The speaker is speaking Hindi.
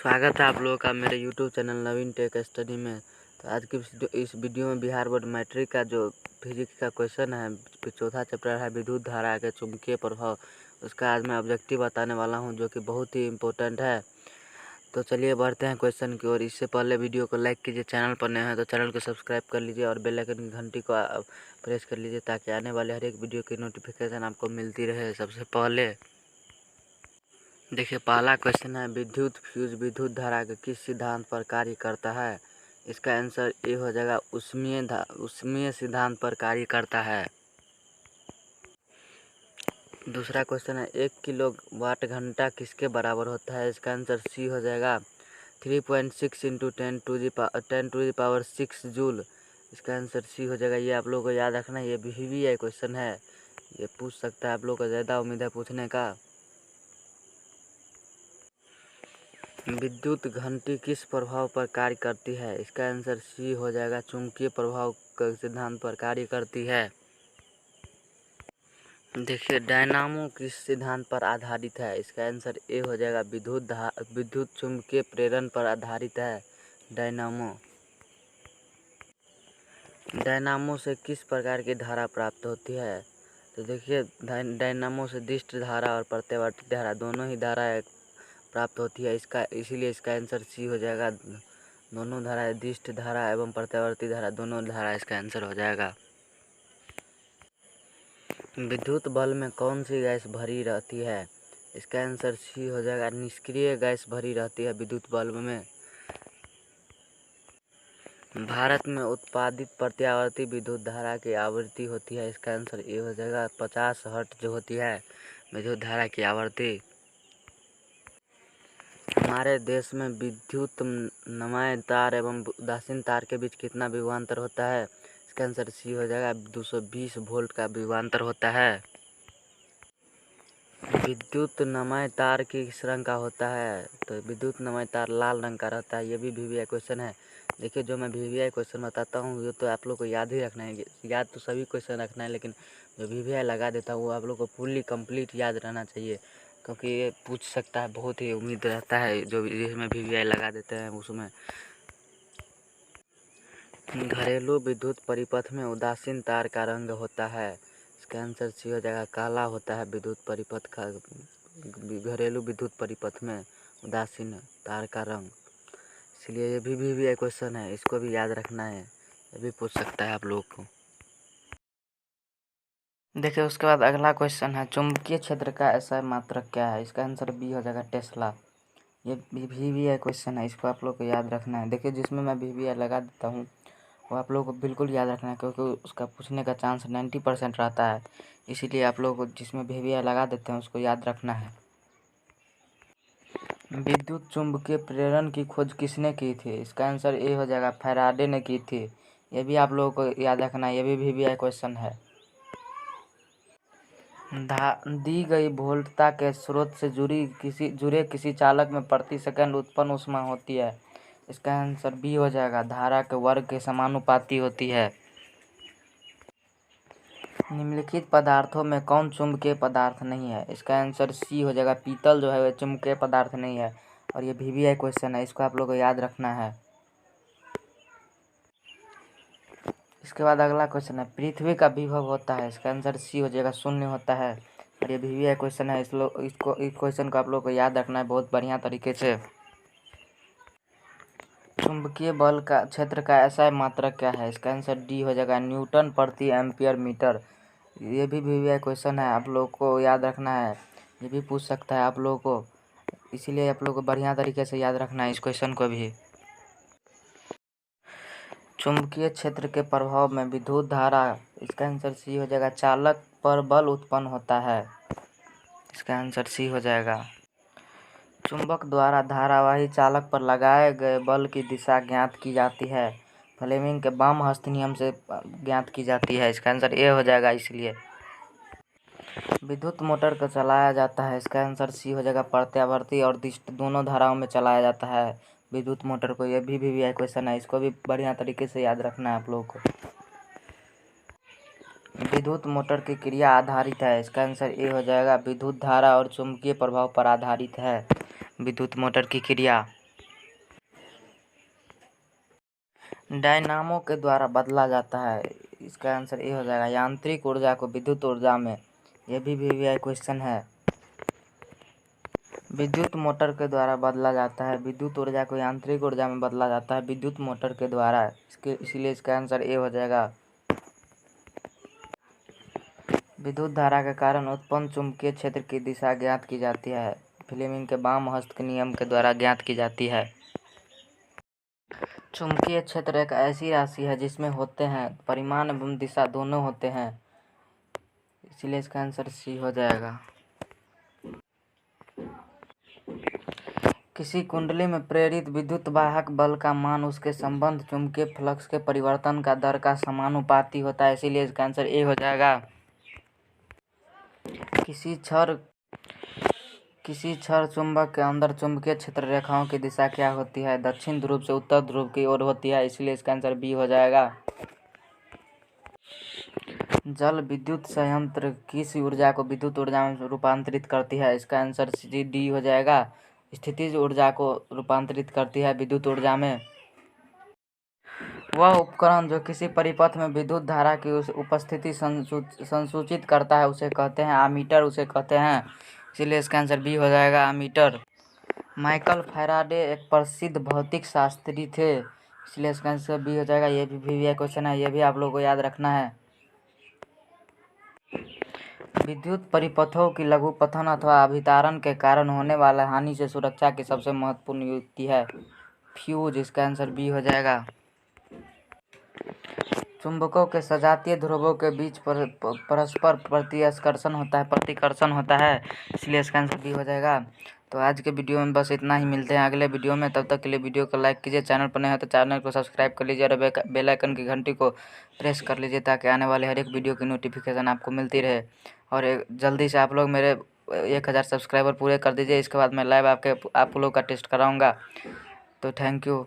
स्वागत है आप लोगों का मेरे YouTube चैनल नवीन टेक स्टडी में। तो आज की इस वीडियो में बिहार बोर्ड मैट्रिक का जो फिजिक्स का क्वेश्चन है, चौथा चैप्टर है विद्युत धारा के चुंबकीय प्रभाव, उसका आज मैं ऑब्जेक्टिव बताने वाला हूं जो कि बहुत ही इम्पोर्टेंट है। तो चलिए बढ़ते हैं क्वेश्चन की ओर। इससे पहले वीडियो को लाइक कीजिए, चैनल पर नए हैं तो चैनल को सब्सक्राइब कर लीजिए और बेल आइकन की घंटी को प्रेस कर लीजिए ताकि आने वाले हर एक वीडियो की नोटिफिकेशन आपको मिलती रहे सबसे पहले। देखिए पहला क्वेश्चन है, विद्युत फ्यूज विद्युत धारा के किस सिद्धांत पर कार्य करता है? इसका आंसर ए हो जाएगा, उष्मीय सिद्धांत पर कार्य करता है। दूसरा क्वेश्चन है, 1 किलोवाट घंटा किसके बराबर होता है? इसका आंसर सी हो जाएगा, 3.6 into 10 to the power 6 joule. इसका आंसर सी हो जाएगा। ये आप लोगों को याद रखना है, ये VVI क्वेश्चन है, ये पूछ सकता है, आप लोग को ज़्यादा उम्मीद है पूछने का। विद्युत घंटी किस प्रभाव पर कार्य करती है? इसका आंसर सी हो जाएगा, चुंबकीय प्रभाव के सिद्धांत पर कार्य करती है। देखिए डायनामो किस सिद्धांत पर आधारित है? इसका आंसर ए हो जाएगा, विद्युत चुंबकीय प्रेरण पर आधारित है डायनामो। डायनामो से किस प्रकार की धारा प्राप्त होती है? तो देखिए डायनामो से दिष्ट धारा और प्रत्यावर्ती धारा दोनों ही धाराएं प्राप्त होती है। इसीलिए इसका आंसर सी हो जाएगा, दोनों धाराएं दिष्ट धारा एवं प्रत्यावर्ती धारा दोनों धारा इसका आंसर हो जाएगा। विद्युत बल्ब में कौन सी गैस भरी रहती है? इसका आंसर सी हो जाएगा, निष्क्रिय गैस भरी रहती है विद्युत बल्ब में। भारत में उत्पादित प्रत्यावर्ती विद्युत धारा की आवृत्ति होती है। इसका आंसर ए हो जाएगा, 50 हर्ट्ज जो होती है विद्युत धारा की आवृत्ति। हमारे देश में विद्युत नमाय तार एवं उदासीन तार के बीच कितना विभवांतर होता है? इसका आंसर सी हो जाएगा, 220 वोल्ट का विभवांतर होता है। विद्युत नमाय तार किस रंग का होता है? तो विद्युत नमाय तार लाल रंग का रहता है। ये भी VVI क्वेश्चन है। देखिए जो मैं VVI क्वेश्चन बताता हूँ ये तो आप लोग को याद ही रखना है, याद तो सभी क्वेश्चन रखना है, लेकिन जो VVI लगा देता हूँ वो आप लोग को फुल्ली कंप्लीट याद रहना चाहिए, क्योंकि ये पूछ सकता है, बहुत ही उम्मीद रहता है जो जिसमें VVI लगा देते हैं उसमें। घरेलू विद्युत परिपथ में उदासीन तार का रंग होता है। इसका आंसर सी हो जाएगा, काला होता है विद्युत परिपथ का, घरेलू विद्युत परिपथ में उदासीन तार का रंग। इसलिए ये भी VVI क्वेश्चन है, इसको भी याद रखना है, ये भी पूछ सकता है आप लोग को। देखिए उसके बाद अगला क्वेश्चन है, चुंबकीय क्षेत्र का SI मात्रक क्या है? इसका आंसर बी हो जाएगा, टेस्ला। ये भी VVI क्वेश्चन है, इसको आप लोग को याद रखना है। देखिए जिसमें मैं VVI लगा देता हूँ वो आप लोगों को बिल्कुल याद रखना है, क्योंकि उसका पूछने का चांस 90% रहता है। इसीलिए आप लोग को जिसमें VVI लगा देते हैं उसको याद रखना है। विद्युत चुंबकीय प्रेरण की खोज किसने की थी? इसका आंसर ए हो जाएगा, फैराडे ने की थी। ये भी आप लोगों को याद रखना है, ये भी VVI क्वेश्चन है। दी गई वोल्टता के स्रोत से जुड़े किसी चालक में प्रति सेकंड उत्पन्न ऊष्मा होती है। इसका आंसर बी हो जाएगा, धारा के वर्ग के समानुपाती होती है। निम्नलिखित पदार्थों में कौन चुंबकीय पदार्थ नहीं है? इसका आंसर सी हो जाएगा, पीतल जो है वह चुंबकीय पदार्थ नहीं है, और ये VVI क्वेश्चन है, इसको आप लोगों को याद रखना है। इसके बाद अगला क्वेश्चन है, पृथ्वी का विभव होता है? इसका आंसर सी हो जाएगा, 0 होता है, और ये VVI क्वेश्चन है। इस क्वेश्चन को आप लोग को याद रखना है बहुत बढ़िया तरीके से। चुंबकीय बल का क्षेत्र का SI मात्रक क्या है? इसका आंसर डी हो जाएगा, न्यूटन प्रति एम्पियर मीटर। ये भी VVI क्वेश्चन है, आप लोग को याद रखना है, ये भी पूछ सकता है आप लोगों को, इसीलिए आप लोग को बढ़िया तरीके से याद रखना है इस क्वेश्चन को भी। चुंबकीय क्षेत्र के प्रभाव में विद्युत धारा, इसका आंसर सी हो जाएगा, चालक पर बल उत्पन्न होता है। इसका आंसर सी हो जाएगा। चुंबक द्वारा धारावाही चालक पर लगाए गए बल की दिशा ज्ञात की जाती है। फ्लेमिंग के वाम हस्त नियम से ज्ञात की जाती है। इसका आंसर ए हो जाएगा। इसलिए विद्युत मोटर को चलाया जाता है। इसका आंसर सी हो जाएगा, प्रत्यावर्ती और दिष्ट दोनों धाराओं में चलाया जाता है विद्युत मोटर को। यह भी VVI क्वेश्चन है, इसको भी बढ़िया तरीके से याद रखना है आप लोगों को। विद्युत मोटर की क्रिया आधारित है। इसका आंसर ए हो जाएगा, विद्युत धारा और चुंबकीय प्रभाव पर आधारित है विद्युत मोटर की क्रिया। डायनामो के द्वारा बदला जाता है। इसका आंसर ये हो जाएगा यांत्रिक ऊर्जा को विद्युत ऊर्जा में। ये भी वीवीआई क्वेश्चन है। विद्युत मोटर के द्वारा बदला जाता है। विद्युत ऊर्जा को यांत्रिक ऊर्जा में बदला जाता है विद्युत मोटर के द्वारा। इसीलिए इसका आंसर ए हो जाएगा। विद्युत धारा के कारण उत्पन्न चुंबकीय क्षेत्र की दिशा ज्ञात की जाती है। फ्लेमिंग के बाम हस्त के नियम के द्वारा ज्ञात की जाती है। चुंबकीय क्षेत्र एक ऐसी राशि है जिसमें होते हैं परिमाण एवं दिशा दोनों होते हैं। इसीलिए इसका आंसर सी हो जाएगा। किसी कुंडली में प्रेरित विद्युत वाहक बल का मान उसके संबंध चुंबकीय फ्लक्स के परिवर्तन का दर का समानुपाती होता है। इसीलिए इसका आंसर ए हो जाएगा। किसी छड़ चुंबक के अंदर चुंबकीय क्षेत्र रेखाओं की दिशा क्या होती है? दक्षिण ध्रुव से उत्तर ध्रुव की ओर होती है। इसलिए इसका आंसर बी हो जाएगा। जल विद्युत संयंत्र किस ऊर्जा को विद्युत ऊर्जा में रूपांतरित करती है? इसका आंसर सी डी हो जाएगा। स्थितिज ऊर्जा को रूपांतरित करती है विद्युत ऊर्जा में। वह उपकरण जो किसी परिपथ में विद्युत धारा की उपस्थिति संसूचित करता है उसे कहते हैं आमीटर, उसे कहते हैं। इसीलिए इसका आंसर बी हो जाएगा आमीटर। माइकल फैराडे एक प्रसिद्ध भौतिक शास्त्री थे। इसलिए इसका आंसर बी हो जाएगा। ये भी वीवीआई क्वेश्चन है, ये भी आप लोगों को याद रखना है। विद्युत परिपथों की लघुपथन अथवा अभितारण के कारण होने वाला हानि से सुरक्षा की सबसे महत्वपूर्ण युक्ति है फ्यूज। इसका आंसर बी हो जाएगा। चुंबकों के सजातीय ध्रुवों के बीच परस्पर प्रतिकर्षण होता है। इसलिए इसका आंसर बी हो जाएगा। तो आज के वीडियो में बस इतना ही। मिलते हैं अगले वीडियो में। तब तक के लिए वीडियो को लाइक कीजिए, चैनल पर नए हो तो चैनल को सब्सक्राइब कर लीजिए और बेल आइकन की घंटी को प्रेस कर लीजिए ताकि आने वाले हर एक वीडियो की नोटिफिकेशन आपको मिलती रहे। और जल्दी से आप लोग मेरे 1000 सब्सक्राइबर पूरे कर दीजिए। इसके बाद मैं लाइव आप लोग का टेस्ट कराऊँगा। तो थैंक यू।